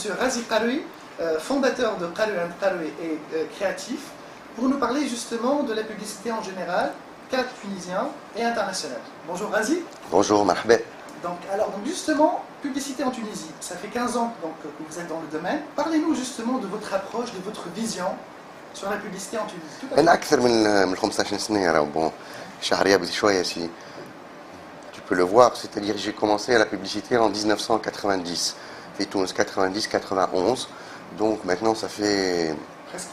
M. Razi Karoui, fondateur de Karoui & Karoui et créatif, pour nous parler justement de la publicité en général, cadre tunisien et international. Bonjour Razi. Bonjour, marhaba. Donc justement, publicité en Tunisie, ça fait 15 ans que vous êtes dans le domaine. Parlez-nous justement de votre approche, de votre vision sur la publicité en Tunisie. أنا أكثر من 15 سنة راه bon شهرية بزي شوية si tu peux le voir, c'est-à-dire j'ai commencé à la publicité en 1990, fait Tunis 90-91, donc maintenant ça fait presque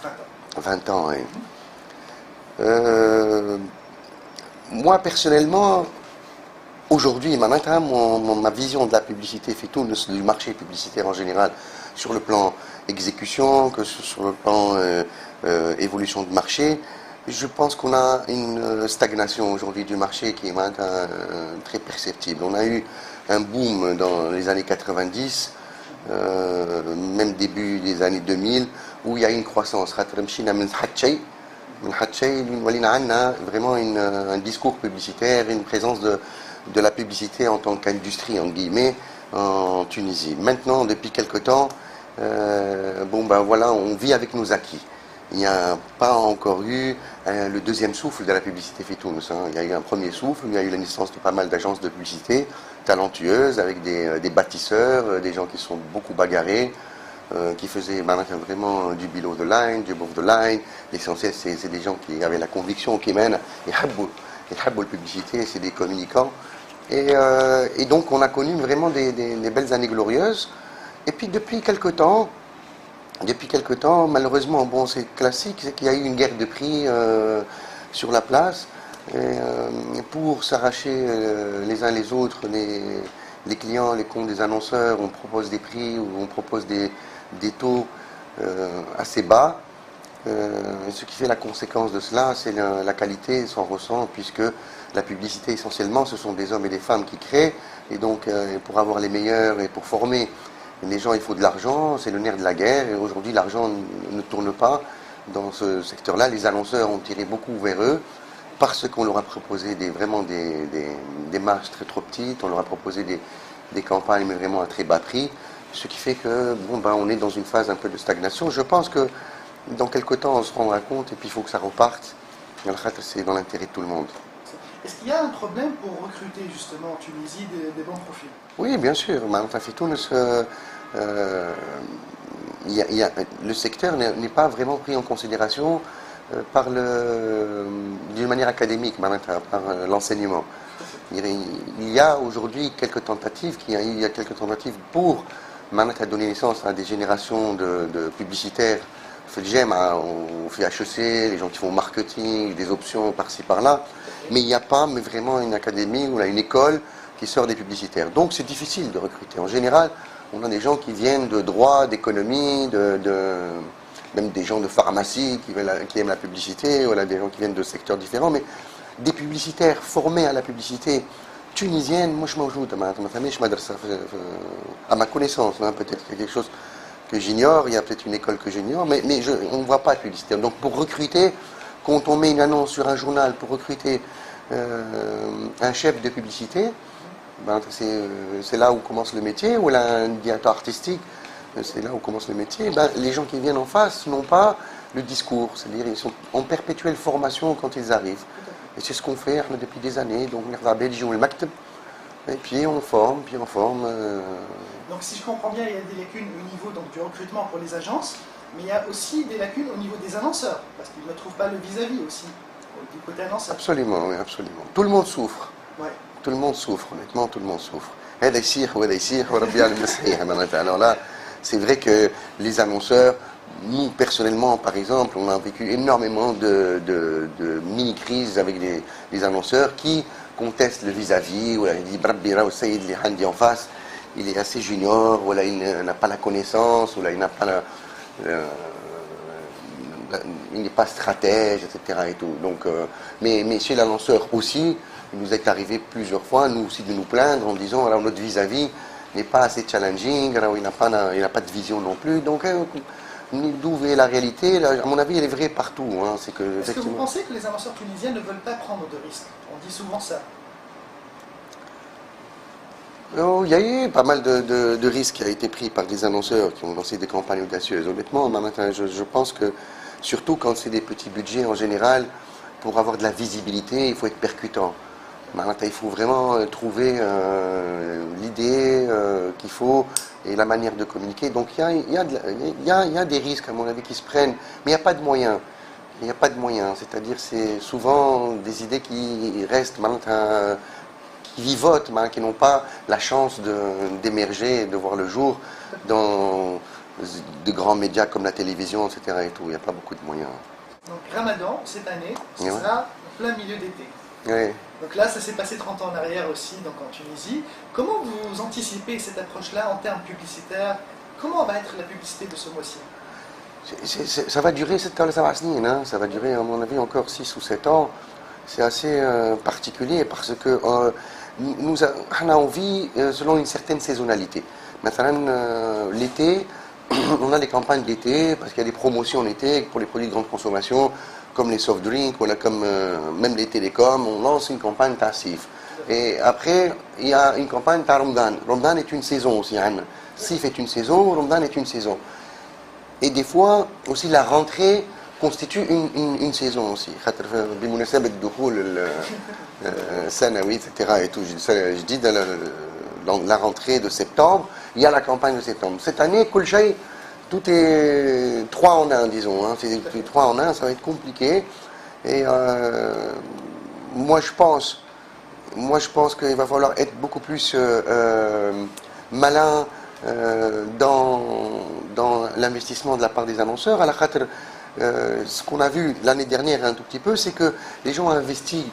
20 ans. 20 ans. Oui. Moi personnellement, aujourd'hui, ma vision de la publicité fait tout du marché publicitaire en général, sur le plan exécution, que sur le plan évolution de marché, je pense qu'on a une stagnation aujourd'hui du marché qui est très perceptible. On a eu un boom dans les années 90, même début des années 2000, où il y a une croissance. Vraiment un discours publicitaire, une présence de la publicité en tant qu'industrie, en guillemets, en Tunisie. Maintenant, depuis quelque temps, on vit avec nos acquis. Il n'y a pas encore eu le deuxième souffle de la publicité Fitoun. Il y a eu un premier souffle, il y a eu la naissance de pas mal d'agences de publicité talentueuses, avec des bâtisseurs, des gens qui sont beaucoup bagarrés, qui faisaient vraiment du below the line, du above the line. L'essentiel, c'est des gens qui avaient la conviction qui mènent et la publicité, c'est des communicants. Et donc, on a connu vraiment des belles années glorieuses. Et puis, depuis quelque temps, malheureusement, bon, c'est classique, c'est qu'il y a eu une guerre de prix sur la place. Pour s'arracher les uns les autres, les clients, les comptes des annonceurs, on propose des prix ou on propose des taux assez bas. Ce qui fait la conséquence de cela, c'est la qualité s'en ressent, puisque la publicité essentiellement, ce sont des hommes et des femmes qui créent. Et donc, pour avoir les meilleurs et pour former les gens, il faut de l'argent, c'est le nerf de la guerre. Et aujourd'hui, l'argent ne tourne pas dans ce secteur-là. Les annonceurs ont tiré beaucoup vers eux parce qu'on leur a proposé vraiment des marges trop petites. On leur a proposé des campagnes, mais vraiment à très bas prix. Ce qui fait que, on est dans une phase un peu de stagnation. Je pense que dans quelques temps, on se rendra compte et puis il faut que ça reparte. C'est dans l'intérêt de tout le monde. Est-ce qu'il y a un problème pour recruter justement en Tunisie des bons profils? Oui, bien sûr. Le secteur n'est pas vraiment pris en considération d'une manière académique, par l'enseignement. Il y a aujourd'hui quelques tentatives, pour donner naissance à des générations de publicitaires. On fait HEC, les gens qui font marketing, des options par-ci par-là, mais il n'y a pas vraiment une académie ou une école qui sort des publicitaires. Donc c'est difficile de recruter. En général, on a des gens qui viennent de droit, d'économie, même des gens de pharmacie qui aiment la publicité, voilà, des gens qui viennent de secteurs différents, mais des publicitaires formés à la publicité tunisienne, moi je m'ajoute à ma connaissance, peut-être qu'il y a quelque chose que j'ignore, il y a peut-être une école que j'ignore, mais on ne voit pas de publicitaire. Donc pour recruter, quand on met une annonce sur un journal pour recruter un chef de publicité, c'est là où commence le métier, ou un directeur artistique, c'est là où commence le métier. Les gens qui viennent en face n'ont pas le discours, c'est-à-dire ils sont en perpétuelle formation quand ils arrivent. Et c'est ce qu'on fait depuis des années. Donc et puis on forme, Donc si je comprends bien, il y a des lacunes au niveau du recrutement pour les agences, mais il y a aussi des lacunes au niveau des annonceurs, parce qu'ils ne trouvent pas le vis-à-vis aussi, du côté annonceur. Absolument, oui, absolument. Tout le monde souffre. Ouais. Tout le monde souffre, honnêtement, tout le monde souffre. Alors là, c'est vrai que les annonceurs, nous, personnellement, par exemple, on a vécu énormément de mini-crises avec les annonceurs qui contestent le vis-à-vis, ou il dit Brabbira ou Saïd li Handi en face, il est assez junior, ou il n'a pas la connaissance, ou il n'a pas il n'est pas stratège, etc. Et tout. Donc, mais chez l'annonceur aussi, il nous est arrivé plusieurs fois, nous aussi, de nous plaindre en disant alors notre vis-à-vis n'est pas assez challenging, alors il n'a pas de vision non plus. Donc, d'où est la réalité? À mon avis, elle est vraie partout. Est-ce que vous pensez que les annonceurs tunisiens ne veulent pas prendre de risques? On dit souvent ça. Oh, il y a eu pas mal de risques qui ont été pris par des annonceurs qui ont lancé des campagnes audacieuses. Honnêtement, je pense que, surtout quand c'est des petits budgets en général, pour avoir de la visibilité, il faut être percutant. Il faut vraiment trouver l'idée qu'il faut et la manière de communiquer. Donc il y a des risques, à mon avis, qui se prennent, mais il n'y a pas de moyens. Il n'y a pas de moyens. C'est-à-dire c'est souvent des idées qui restent, qui vivotent, qui n'ont pas la chance d'émerger, de voir le jour dans de grands médias comme la télévision, etc. Et tout. Il n'y a pas beaucoup de moyens. Donc Ramadan, cette année, ce sera en plein milieu d'été. Oui. Donc là, ça s'est passé 30 ans en arrière aussi, donc en Tunisie. Comment vous anticipez cette approche-là en termes publicitaires? Comment va être la publicité de ce mois-ci? Ça va durer 7 ans, ça va durer à mon avis encore 6 ou 7 ans. C'est assez particulier parce que on vit selon une certaine saisonnalité. Maintenant, l'été, on a les campagnes d'été parce qu'il y a des promotions l'été pour les produits de grande consommation comme les soft drinks, comme même les télécoms, on lance une campagne tassif. Et après, il y a une campagne ta Ramadan. Ramadan est une saison aussi. Sif est une saison, Ramadan est une saison. Et des fois, aussi la rentrée constitue une saison aussi. بمناسبة دخول السنوي, etc. Et tout. Je dis dans la rentrée de septembre, il y a la campagne de septembre. Cette année, tout est 3 en 1, disons. C'est 3 en 1, ça va être compliqué. Et moi, je pense qu'il va falloir être beaucoup plus malin dans l'investissement de la part des annonceurs. Ce qu'on a vu l'année dernière un tout petit peu, c'est que les gens ont investi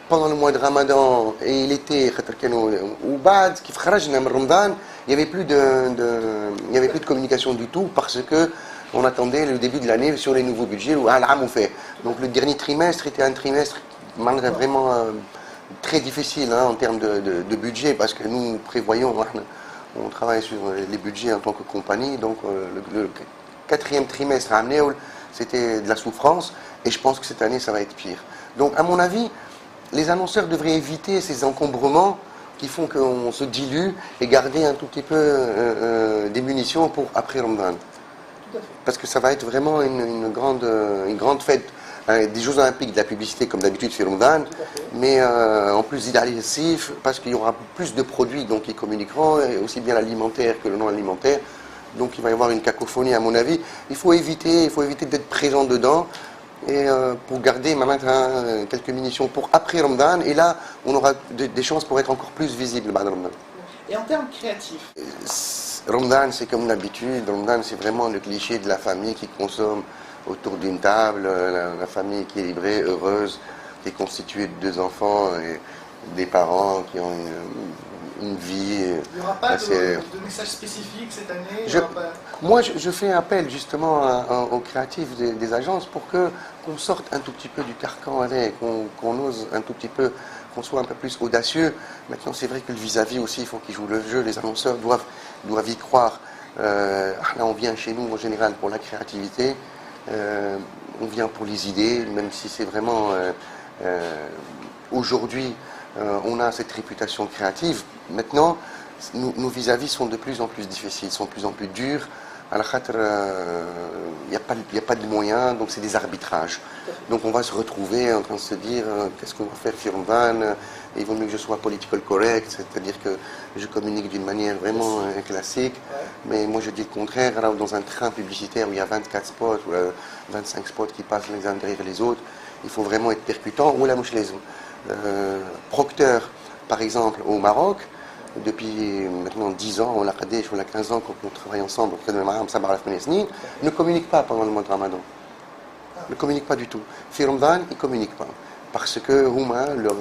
pendant le mois de Ramadan et l'été, ou bad, qui Ramadan, il n'y avait plus de communication du tout parce que on attendait le début de l'année sur les nouveaux budgets ou fait. Donc le dernier trimestre était un trimestre malgré vraiment très difficile en termes de budget parce que nous prévoyons, on travaille sur les budgets en tant que compagnie, donc le 4e trimestre à Amnéol, c'était de la souffrance et je pense que cette année ça va être pire. Donc à mon avis, les annonceurs devraient éviter ces encombrements qui font qu'on se dilue et garder un tout petit peu des munitions pour après Ramadan. Parce que ça va être vraiment une grande fête. Des Jeux Olympiques, de la publicité comme d'habitude fait Ramadan, mais en plus il y a les SIF parce qu'il y aura plus de produits donc ils communiqueront, aussi bien l'alimentaire que le non alimentaire. Donc il va y avoir une cacophonie à mon avis. Il faut éviter d'être présent dedans et pour garder quelques munitions pour après Ramadan et là on aura des chances pour être encore plus visible Ramadan. Et en termes créatifs, Ramadan c'est comme d'habitude, Ramadan c'est vraiment le cliché de la famille qui consomme autour d'une table, la famille équilibrée, heureuse, qui est constituée de 2 enfants et des parents qui ont une vie. Il n'y aura pas de message spécifique cette année? Moi, je fais appel justement aux créatifs des agences pour qu'on sorte un tout petit peu du carcan avec, qu'on ose un tout petit peu, qu'on soit un peu plus audacieux. Maintenant, c'est vrai que le vis-à-vis aussi, il faut qu'ils jouent le jeu. Les annonceurs doivent y croire. Là, on vient chez nous en général pour la créativité. On vient pour les idées, même si c'est vraiment aujourd'hui on a cette réputation créative. Maintenant, nos vis-à-vis sont de plus en plus difficiles, sont de plus en plus durs. Il n'y a pas de moyens, donc c'est des arbitrages. Donc on va se retrouver en train de se dire qu'est-ce qu'on va faire Firman, il vaut mieux que je sois political correct, c'est-à-dire que je communique d'une manière vraiment classique. Mais moi je dis le contraire, alors, dans un train publicitaire où il y a 24 spots ou 25 spots qui passent les uns derrière les autres, il faut vraiment être percutant. Ou la mouche les Procter, par exemple, au Maroc, depuis maintenant 10 ans, on l'a 15 ans qu'on travaille ensemble, ne communique pas pendant le mois de Ramadan. Ne communique pas du tout. Fi Ramadan, ils ne communiquent pas. Parce que leur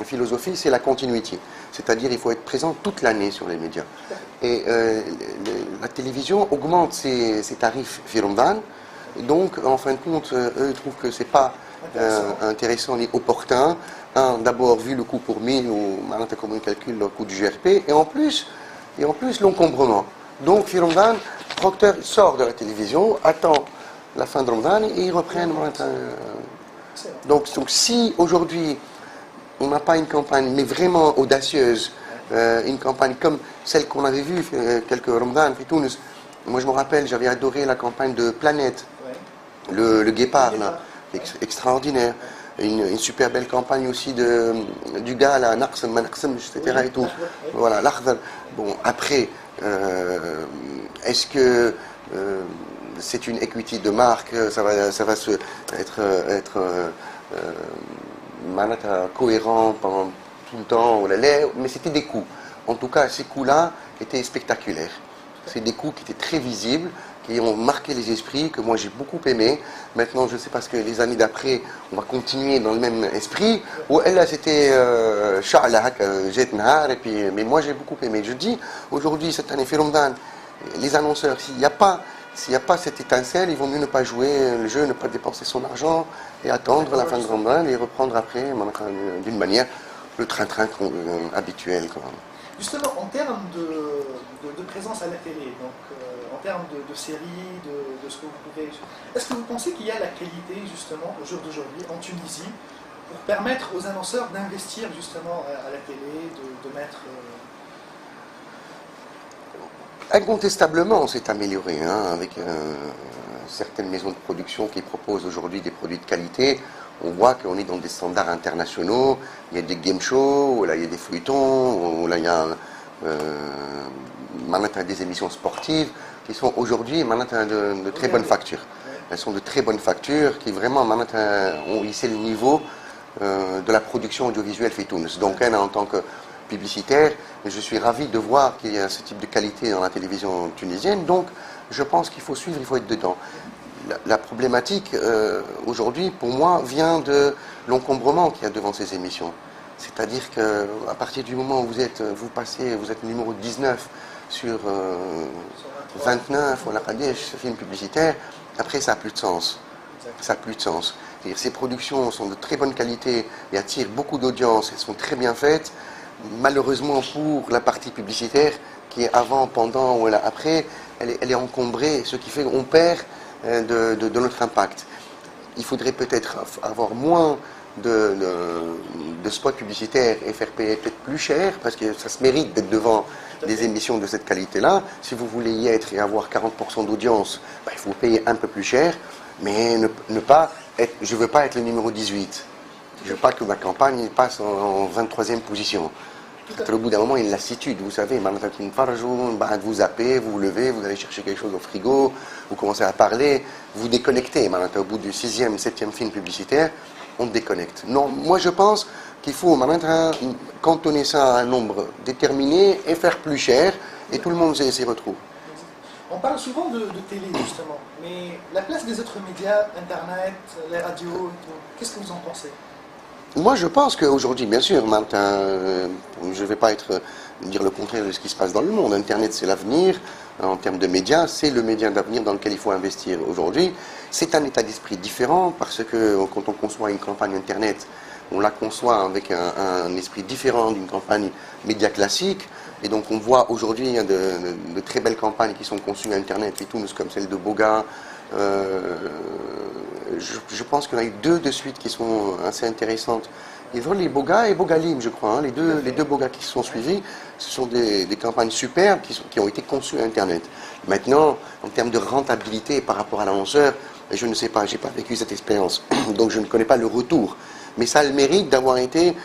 philosophie, c'est la continuité. C'est-à-dire il faut être présent toute l'année sur les médias. Et la télévision augmente ses tarifs Fi Ramadan. Donc, en fin de compte, eux trouvent que ce n'est pas intéressant ni opportun. D'abord, vu le coût pour 1000, ou maintenant comment on calcule le coût du GRP, et en plus l'encombrement. Donc, fi Ramadan, Procter sort de la télévision, attend la fin de Ramadan et ils reprennent. Donc si aujourd'hui on n'a pas une campagne, mais vraiment audacieuse, une campagne comme celle qu'on avait vue quelques Ramadan في Tunis. Moi je me rappelle, j'avais adoré la campagne de Planète, le guépard là, extraordinaire. Une super belle campagne aussi du gars là, Naqsam, Manaqsam, etc. et tout. Voilà, l'Akhdar. Bon, après, est-ce que c'est une equity de marque, ça va être cohérent pendant tout le temps, mais c'était des coups. En tout cas, ces coups-là étaient spectaculaires. C'est des coups qui étaient très visibles, qui ont marqué les esprits, que moi j'ai beaucoup aimé. Maintenant, je ne sais pas ce que les années d'après, on va continuer dans le même esprit. Ou elle, c'était mais moi j'ai beaucoup aimé. Je dis, aujourd'hui, cette année, Ramadan, les annonceurs, s'il n'y a pas cette étincelle, il vaut mieux ne pas jouer le jeu, ne pas dépenser son argent et attendre la fin de Ramadan et reprendre après d'une manière le train-train habituel. Quoi. Justement, en termes de présence à la télé, donc en termes de séries, de ce que vous pouvez... Est-ce que vous pensez qu'il y a la qualité, justement, au jour d'aujourd'hui, en Tunisie, pour permettre aux annonceurs d'investir, justement, à la télé, de mettre... Incontestablement, on s'est amélioré, avec certaines maisons de production qui proposent aujourd'hui des produits de qualité. On voit qu'on est dans des standards internationaux. Il y a des game shows, là il y a des feuilletons, là il y a des émissions sportives qui sont aujourd'hui de très bonne facture. Elles sont de très bonne facture qui vraiment ont hissé le niveau de la production audiovisuelle fait Tunis. Donc en tant que publicitaire, je suis ravi de voir qu'il y a ce type de qualité dans la télévision tunisienne. Donc je pense qu'il faut suivre, il faut être dedans. La problématique aujourd'hui, pour moi, vient de l'encombrement qu'il y a devant ces émissions. C'est-à-dire qu'à partir du moment où vous êtes numéro 19 sur 29, ou la Qadesh, film publicitaire, après ça n'a plus de sens. Ça n'a plus de sens. Ces productions sont de très bonne qualité et attirent beaucoup d'audience, elles sont très bien faites. Malheureusement pour la partie publicitaire, qui est avant, pendant ou après, elle est encombrée, ce qui fait qu'on perd de notre impact. Il faudrait peut-être avoir moins de spots publicitaires et faire payer peut-être plus cher, parce que ça se mérite d'être devant des émissions de cette qualité-là. Si vous voulez y être et avoir 40% d'audience, il faut payer un peu plus cher, mais ne pas être, je ne veux pas être le numéro 18. Je ne veux pas que ma campagne passe en 23e position. Au bout d'un moment, il y a une lassitude, vous savez, vous zappez, vous vous levez, vous allez chercher quelque chose au frigo, vous commencez à parler, vous déconnectez. Au bout du 6e, 7e film publicitaire, on déconnecte. Non, moi je pense qu'il faut cantonner ça à un nombre déterminé et faire plus cher, et tout le monde s'y retrouve. On parle souvent de télé, justement, mais la place des autres médias, Internet, les radios, et tout, qu'est-ce que vous en pensez ? Moi, je pense qu'aujourd'hui, bien sûr, je ne vais pas dire le contraire de ce qui se passe dans le monde. Internet, c'est l'avenir. En termes de médias, c'est le média d'avenir dans lequel il faut investir aujourd'hui. C'est un état d'esprit différent parce que quand on conçoit une campagne Internet, on la conçoit avec un esprit différent d'une campagne média classique. Et donc, on voit aujourd'hui, il y a de très belles campagnes qui sont conçues à Internet et tout, comme celle de Boga. Je pense qu'il y en a eu deux de suite qui sont assez intéressantes. Il y a les Boga et Bogalim, je crois. Les deux Boga qui se sont suivis, ce sont des campagnes superbes qui ont été conçues à Internet. Maintenant, en termes de rentabilité par rapport à l'annonceur, je ne sais pas, je n'ai pas vécu cette expérience, donc je ne connais pas le retour. Mais ça a le mérite d'avoir été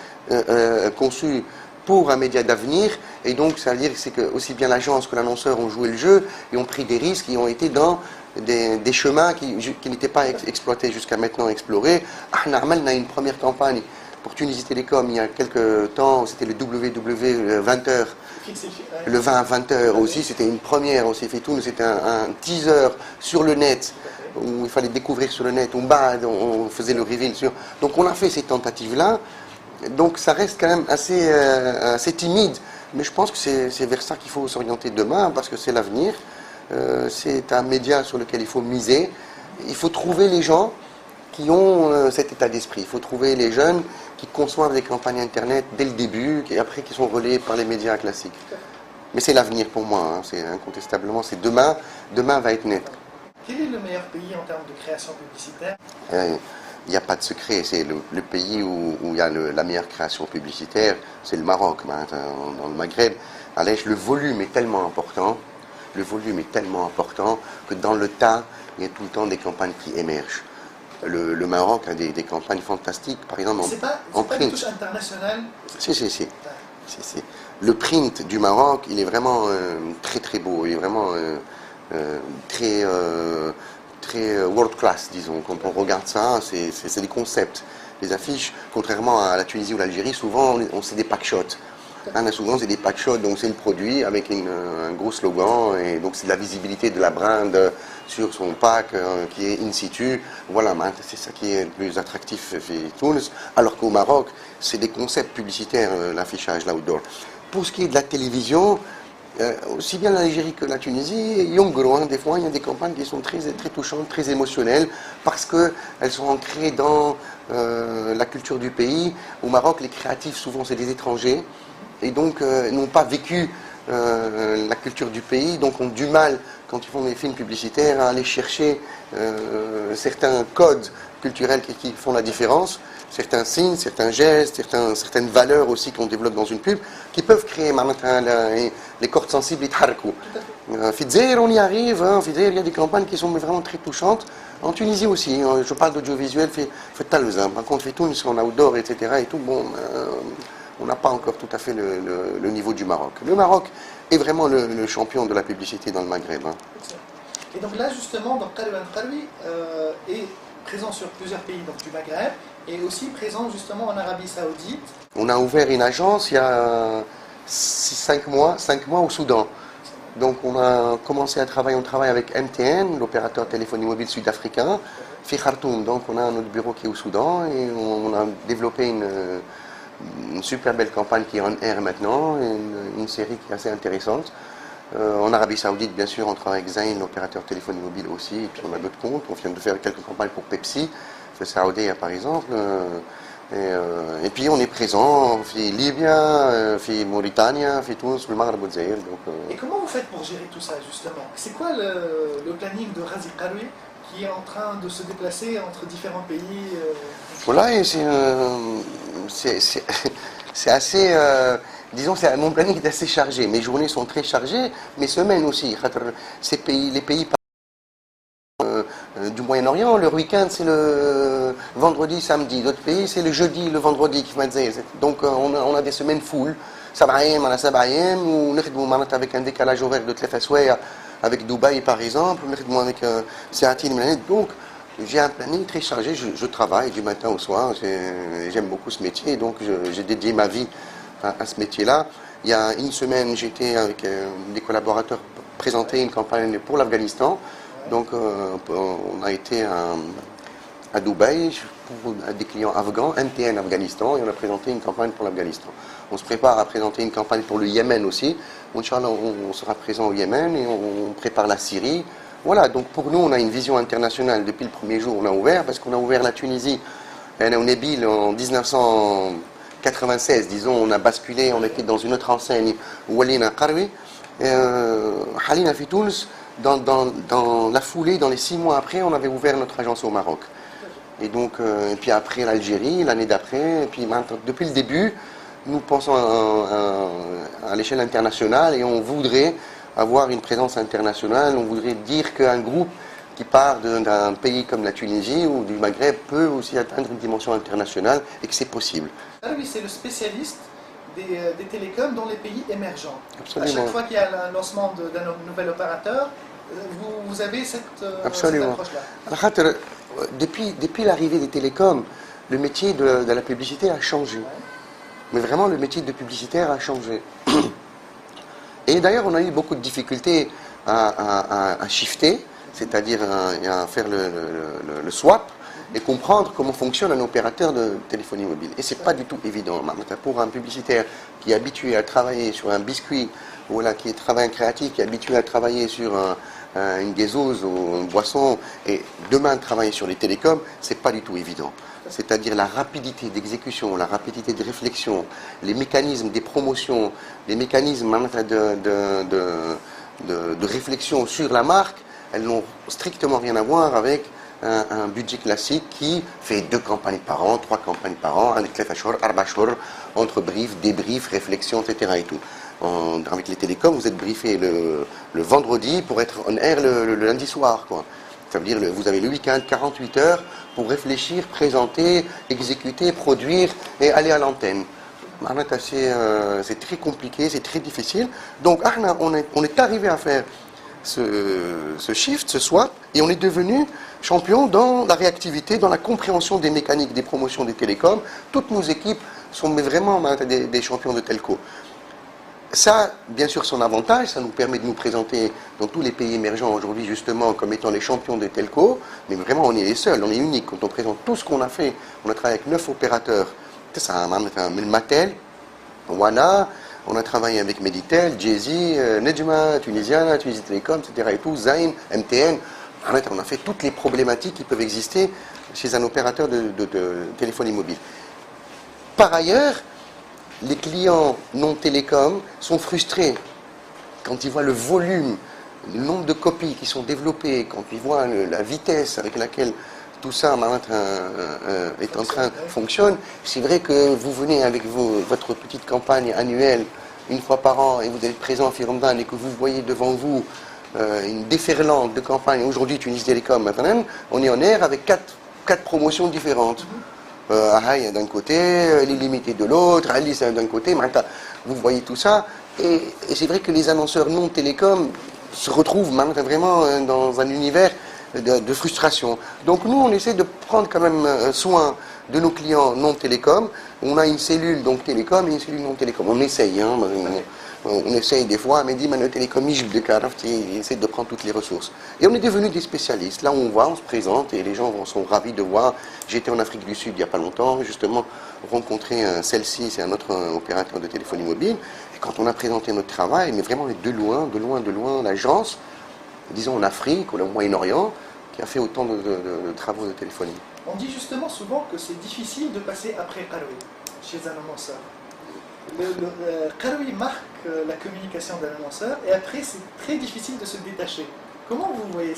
conçu pour un média d'avenir, et donc ça veut dire que aussi bien l'agence que l'annonceur ont joué le jeu et ont pris des risques, et ont été dans des chemins qui n'étaient pas exploités jusqu'à maintenant, explorés. On a une première campagne pour Tunisie Télécom il y a quelques temps, c'était le WW 20h, le 20 à 20h aussi, c'était une première aussi fait tout, c'était un teaser sur le net, où il fallait découvrir sur le net, on faisait le reveal sur... Donc on a fait ces tentatives-là, donc ça reste quand même assez timide, mais je pense que c'est vers ça qu'il faut s'orienter demain, parce que c'est l'avenir. C'est un média sur lequel il faut miser. Il faut trouver les gens qui ont cet état d'esprit. Il faut trouver les jeunes qui conçoivent des campagnes Internet dès le début et après qui sont relayées par les médias classiques. Mais c'est l'avenir pour moi, c'est incontestablement, c'est demain va être net. Quel est le meilleur pays en termes de création publicitaire ? il n'y a pas de secret, c'est le pays où il y a la meilleure création publicitaire, c'est le Maroc, dans le Maghreb. Allez, le volume est tellement important, que dans le tas, il y a tout le temps des campagnes qui émergent. Le Maroc a des campagnes fantastiques, par exemple en print. C'est pas une touche internationale? Si. Le print du Maroc, il est vraiment très très beau, il est vraiment très world class, disons. Quand on regarde ça, c'est des concepts. Les affiches, contrairement à la Tunisie ou l'Algérie, souvent c'est des packshots. Souvent c'est des packshots, donc c'est le produit avec un gros slogan, et donc c'est de la visibilité de la brand sur son pack qui est in situ. Voilà, c'est ça qui est le plus attractif chez Tunis. Alors qu'au Maroc, c'est des concepts publicitaires, l'affichage, l'outdoor. Pour ce qui est de la télévision, aussi bien l'Algérie que la Tunisie, des fois il y a des campagnes qui sont très, très touchantes, très émotionnelles, parce qu'elles sont ancrées dans la culture du pays. Au Maroc, les créatifs, souvent, c'est des étrangers, et donc n'ont pas vécu la culture du pays, donc ont du mal, quand ils font des films publicitaires, à aller chercher certains codes culturels qui font la différence, certains signes, certains gestes, certaines valeurs aussi qu'on développe dans une pub, qui peuvent créer les cordes sensibles. Fidzer, on y arrive, Fidzer, il y a des campagnes qui sont vraiment très touchantes. En Tunisie aussi, je parle d'audiovisuel, fait Talweza. Par contre, fait Tunis, en outdoor, etc. Et tout, bon, on n'a pas encore tout à fait le niveau du Maroc. Le Maroc est vraiment le champion de la publicité dans le Maghreb. Et donc là, justement, Qalb Al-Mqarwi est présent sur plusieurs pays du Maghreb, et aussi présent justement en Arabie Saoudite. On a ouvert une agence il y a 5 mois au Soudan. Donc on a commencé à travailler, on travaille avec MTN, l'opérateur téléphonie mobile sud-africain, Fi Khartoum. Donc on a notre bureau qui est au Soudan, et on a développé une super belle campagne qui est en air maintenant, une série qui est assez intéressante. En Arabie Saoudite, bien sûr, on travaille avec Zain, l'opérateur téléphonie mobile aussi, et puis on a d'autres comptes. On vient de faire quelques campagnes pour Pepsi, fait Saoudia par exemple. Et puis on est présent en Libye, en Mauritanie, en Tunis, le Maghreb, Zaïre. Et comment vous faites pour gérer tout ça, justement? C'est quoi le planning de Razi Karoui qui est en train de se déplacer entre différents pays? Voilà, et c'est assez... disons, mon planning est assez chargé. Mes journées sont très chargées, mes semaines aussi. Les pays du Moyen-Orient, le week-end c'est le vendredi, samedi. D'autres pays c'est le jeudi, le vendredi. Donc on a des semaines full. Ou avec un décalage horaire de 3 soirs avec Dubaï par exemple, avec donc j'ai un planning très chargé. Je travaille du matin au soir. J'aime beaucoup ce métier, donc j'ai dédié ma vie à ce métier-là. Il y a une semaine, j'étais avec des collaborateurs présenter une campagne pour l'Afghanistan. Donc on a été à Dubaï pour des clients afghans, MTN Afghanistan, et on a présenté une campagne pour l'Afghanistan. On se prépare à présenter une campagne pour le Yémen aussi. Inch'Allah, on sera présent au Yémen, et on prépare la Syrie. Voilà, donc pour nous, on a une vision internationale. Depuis le premier jour, on a ouvert, parce qu'on a ouvert la Tunisie, on est Bill en 1996, disons, on a basculé, on était dans une autre enseigne, Walina Qarwi, Halina fi Tunis. Dans la foulée, dans les 6 mois après, on avait ouvert notre agence au Maroc. Et donc, et puis après l'Algérie, l'année d'après, et puis maintenant, depuis le début, nous pensons à l'échelle internationale, et on voudrait avoir une présence internationale. On voudrait dire qu'un groupe qui part d'un pays comme la Tunisie ou du Maghreb peut aussi atteindre une dimension internationale, et que c'est possible. Ah oui, c'est le spécialiste des télécoms dans les pays émergents. Absolument. À chaque fois qu'il y a un lancement d'un nouvel opérateur, vous avez cette approche-là. Depuis l'arrivée des télécoms, le métier de la publicité a changé. Mais vraiment, le métier de publicitaire a changé. Et d'ailleurs, on a eu beaucoup de difficultés à shifter, c'est-à-dire à faire le swap, et comprendre comment fonctionne un opérateur de téléphonie mobile. Et c'est pas du tout évident. Pour un publicitaire qui est habitué à travailler sur un biscuit, ou là, qui travaille un créatif, qui est habitué à travailler sur une gazeuse ou une boisson, et demain travailler sur les télécoms, c'est pas du tout évident. C'est-à-dire la rapidité d'exécution, la rapidité de réflexion, les mécanismes des promotions, les mécanismes de réflexion sur la marque, elles n'ont strictement rien à voir avec un budget classique qui fait 2 campagnes par an, 3 campagnes par an, avec les fachor, arbachor, entre briefs, débriefs, réflexions, etc. et tout. Avec les télécoms, vous êtes briefé le vendredi pour être on air le lundi soir, quoi. Ça veut dire vous avez le week-end, 48 heures pour réfléchir, présenter, exécuter, produire et aller à l'antenne. C'est très compliqué, c'est très difficile. Donc on est arrivé à faire ce shift, ce swap, et on est devenu champion dans la réactivité, dans la compréhension des mécaniques des promotions des télécoms. Toutes nos équipes sont vraiment des champions de telco. Ça, bien sûr, son avantage, ça nous permet de nous présenter dans tous les pays émergents aujourd'hui, justement, comme étant les champions des telcos. Mais vraiment, on est les seuls, on est unique. Quand on présente tout ce qu'on a fait, on a travaillé avec 9 opérateurs. Ça, Melmatel, Wana, on a travaillé avec Meditel, Jay-Z, Nejma, Tunisiana, Tunisie Télécom, etc. et tout, Zain, MTN. On a fait toutes les problématiques qui peuvent exister chez un opérateur de téléphonie mobile. Par ailleurs, les clients non télécoms sont frustrés quand ils voient le volume, le nombre de copies qui sont développées, quand ils voient la vitesse avec laquelle tout ça est en train de fonctionner. C'est vrai que vous venez avec votre petite campagne annuelle, une fois par an, et vous êtes présent à Firomdan et que vous voyez devant vous une déferlante de campagnes. Aujourd'hui, Tunisie Télécom, maintenant, on est en air avec quatre promotions différentes. Ahaï d'un côté, l'illimité de l'autre, Alice d'un côté, vous voyez tout ça. Et c'est vrai que les annonceurs non télécoms se retrouvent vraiment dans un univers de frustration. Donc nous, on essaie de prendre quand même soin de nos clients non télécoms. On a une cellule donc télécom et une cellule non télécom. On essaye, hein, on essaye des fois, mais dit le télécom, il essaie de prendre toutes les ressources. Et on est devenus des spécialistes. Là où on va, on se présente et les gens sont ravis de voir. J'étais en Afrique du Sud il n'y a pas longtemps, justement, rencontrer Celle-ci, c'est un autre opérateur de téléphonie mobile. Et quand on a présenté notre travail, mais vraiment de loin, l'agence, disons en Afrique ou au Moyen-Orient, qui a fait autant de travaux de téléphonie. On dit justement souvent que c'est difficile de passer après Karoui chez un annonceur. Karoui marque la communication d'un annonceur et après c'est très difficile de se détacher. Comment vous voyez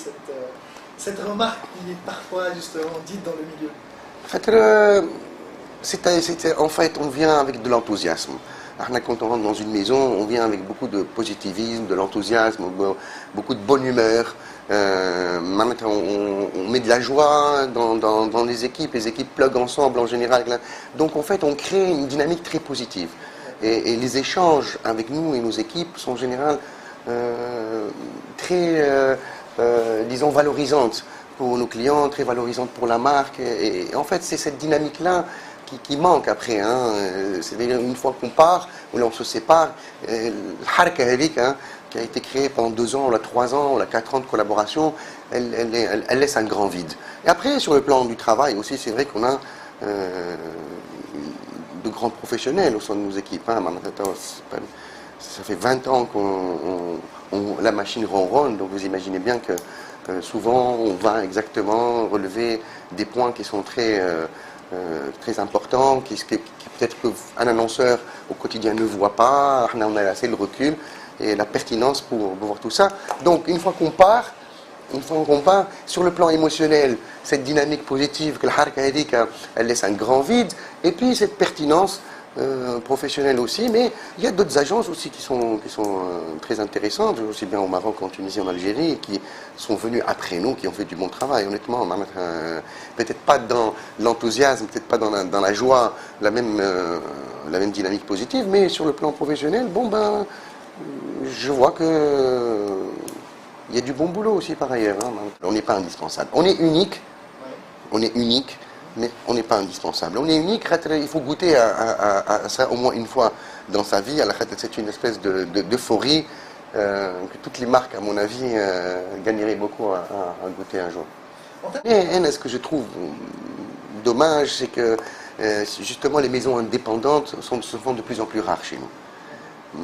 cette remarque qui est parfois justement dite dans le milieu? En fait, on vient avec de l'enthousiasme. Quand on rentre dans une maison, on vient avec beaucoup de positivisme, de l'enthousiasme, beaucoup de bonne humeur. On met de la joie dans les équipes plug ensemble en général. Donc en fait, on crée une dynamique très positive. Et les échanges avec nous et nos équipes sont en général très, disons, valorisantes pour nos clients, très valorisantes pour la marque. Et en fait, c'est cette dynamique-là qui manque après. C'est-à-dire une fois qu'on part, ou là on se sépare, l'harka qui a été créée pendant 2 ans, 3 ans, 4 ans de collaboration, elle laisse un grand vide. Et après, sur le plan du travail aussi, c'est vrai qu'on a de grands professionnels au sein de nos équipes. Ça fait 20 ans que la machine ronronne, donc vous imaginez bien que souvent on va exactement relever des points qui sont très importants, qui peut-être qu'un annonceur au quotidien ne voit pas. On a assez le recul et la pertinence pour voir tout ça. Donc une fois qu'on part, sur le plan émotionnel, cette dynamique positive que la elle laisse un grand vide, et puis cette pertinence professionnelle aussi, mais il y a d'autres agences aussi qui sont très intéressantes, aussi bien au Maroc qu'en Tunisie, en Algérie, qui sont venues après nous, qui ont fait du bon travail, honnêtement. Peut-être pas dans l'enthousiasme, peut-être pas dans la joie, la même dynamique positive, mais sur le plan professionnel, je vois que il y a du bon boulot aussi par ailleurs. On n'est pas indispensable. On est unique, mais on n'est pas indispensable. On est unique, il faut goûter à ça au moins une fois dans sa vie. C'est une espèce d'euphorie que toutes les marques, à mon avis, gagneraient beaucoup à goûter un jour. Et ce que je trouve dommage, c'est que justement les maisons indépendantes se font de plus en plus rares chez nous.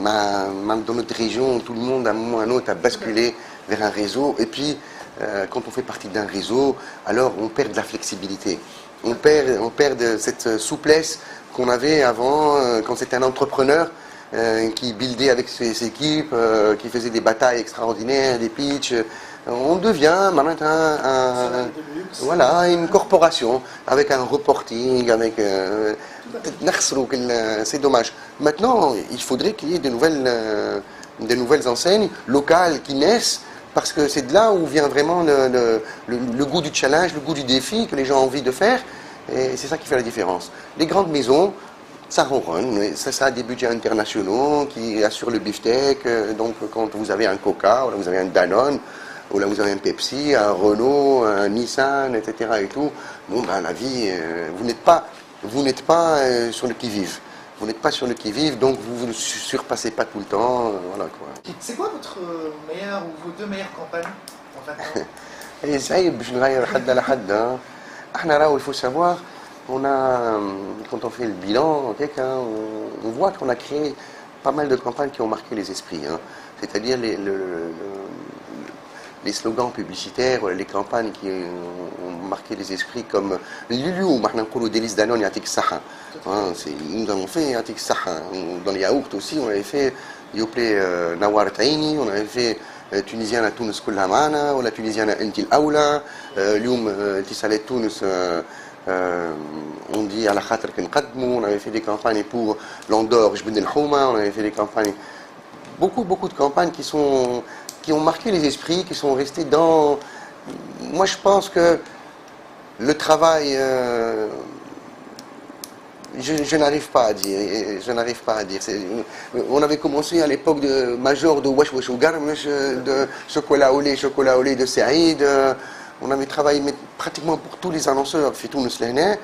Dans notre région, tout le monde, à un moment ou à un autre, a basculé vers un réseau. Et puis, quand on fait partie d'un réseau, alors on perd de la flexibilité. On perd de cette souplesse qu'on avait avant, quand c'était un entrepreneur qui buildait avec ses équipes, qui faisait des batailles extraordinaires, des pitchs, On devient maintenant voilà, une corporation avec un reporting, avec c'est dommage. Maintenant, il faudrait qu'il y ait de nouvelles enseignes locales qui naissent, parce que c'est de là où vient vraiment le goût du challenge, le goût du défi que les gens ont envie de faire, et c'est ça qui fait la différence. Les grandes maisons, ça ronronne, ça a des budgets internationaux qui assurent le beefsteak, donc quand vous avez un Coca, ou là vous avez un Danone, ou là vous avez un Pepsi, un Renault, un Nissan, etc. et tout, bon ben la vie, vous n'êtes pas sur le qui-vive. Vous n'êtes pas sur le qui-vive, donc vous ne surpassez pas tout le temps, voilà quoi. C'est quoi votre meilleure ou vos deux meilleures campagnes en 20 ans? Et ça y est, je نغير حد على حد. احنا راهو, il faut savoir, quand on fait le bilan, on voit qu'on a créé pas mal de campagnes qui ont marqué les esprits. Hein. C'est-à-dire les slogans publicitaires, les campagnes qui ont marqué les esprits, comme Lulu, Délice Danone, Yatik Saha. Nous avons fait Yatik Saha. Dans les yaourts aussi, on avait fait Yoplé Nawar Taini, on avait fait Tunisienne à Tunis Kulhamana, ou la Tunisienne à Entil Aoula, Lyoum Tissalet Tunis. On dit à la Khatr Kenkadmou, on avait fait des campagnes pour l'Andorre, Jbed El Houma, on avait fait des campagnes, beaucoup de campagnes qui ont marqué les esprits, qui sont restés dans... Moi je pense que le travail, je n'arrive pas à dire, on avait commencé à l'époque de Major de Wesh Wesh Ougarmesh, de Chocolat au lait de Saïd. On avait travaillé pratiquement pour tous les annonceurs, Fitoun Slehne,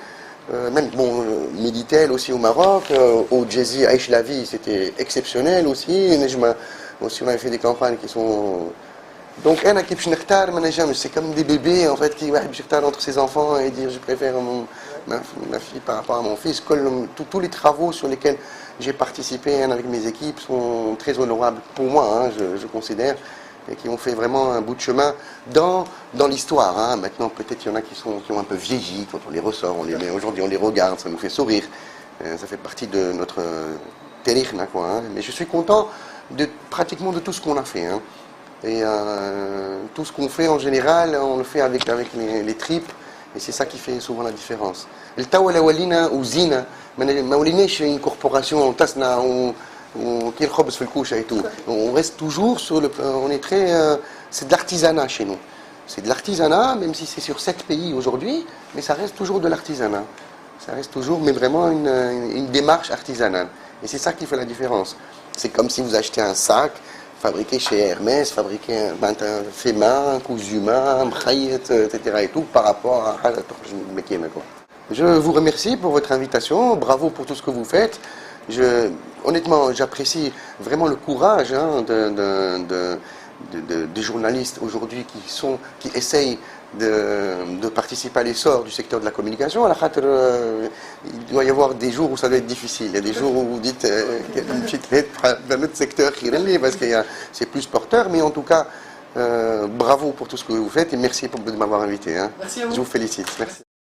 même bon, Meditel aussi au Maroc, au Jazzy Aïch la vie, c'était exceptionnel aussi. Aussi, on avait fait des campagnes qui sont. Donc, c'est comme des bébés en fait qui entre ses enfants et dire je préfère ma fille par rapport à mon fils. Tous les travaux sur lesquels j'ai participé avec mes équipes sont très honorables pour moi, hein, je considère. Et qui ont fait vraiment un bout de chemin dans l'histoire. Hein. Maintenant, peut-être il y en a qui ont un peu vieilli, quand on les ressort, aujourd'hui on les regarde, ça nous fait sourire. Ça fait partie de notre térikh, quoi. Hein. Mais je suis content pratiquement de tout ce qu'on a fait. Hein. Et tout ce qu'on fait en général, on le fait avec les tripes, et c'est ça qui fait souvent la différence. Le Tawala Walina ou Zina, c'est une corporation, Tasna ou on reste toujours sur le... c'est de l'artisanat chez nous. C'est de l'artisanat, même si c'est sur 7 pays aujourd'hui, mais ça reste toujours de l'artisanat. Ça reste toujours, mais vraiment une démarche artisanale. Et c'est ça qui fait la différence. C'est comme si vous achetez un sac fabriqué chez Hermès, fabriqué fait main, cousu main, etc. et tout, par rapport à... Je vous remercie pour votre invitation, bravo pour tout ce que vous faites. Honnêtement, j'apprécie vraiment le courage, hein, des journalistes aujourd'hui qui essayent de participer à l'essor du secteur de la communication. À la Khatr, il doit y avoir des jours où ça doit être difficile. Il y a des jours où vous dites une petite lettre dans notre secteur parce que c'est plus porteur, mais en tout cas, bravo pour tout ce que vous faites et merci de m'avoir invité. Hein. Merci à vous. Je vous félicite. Merci.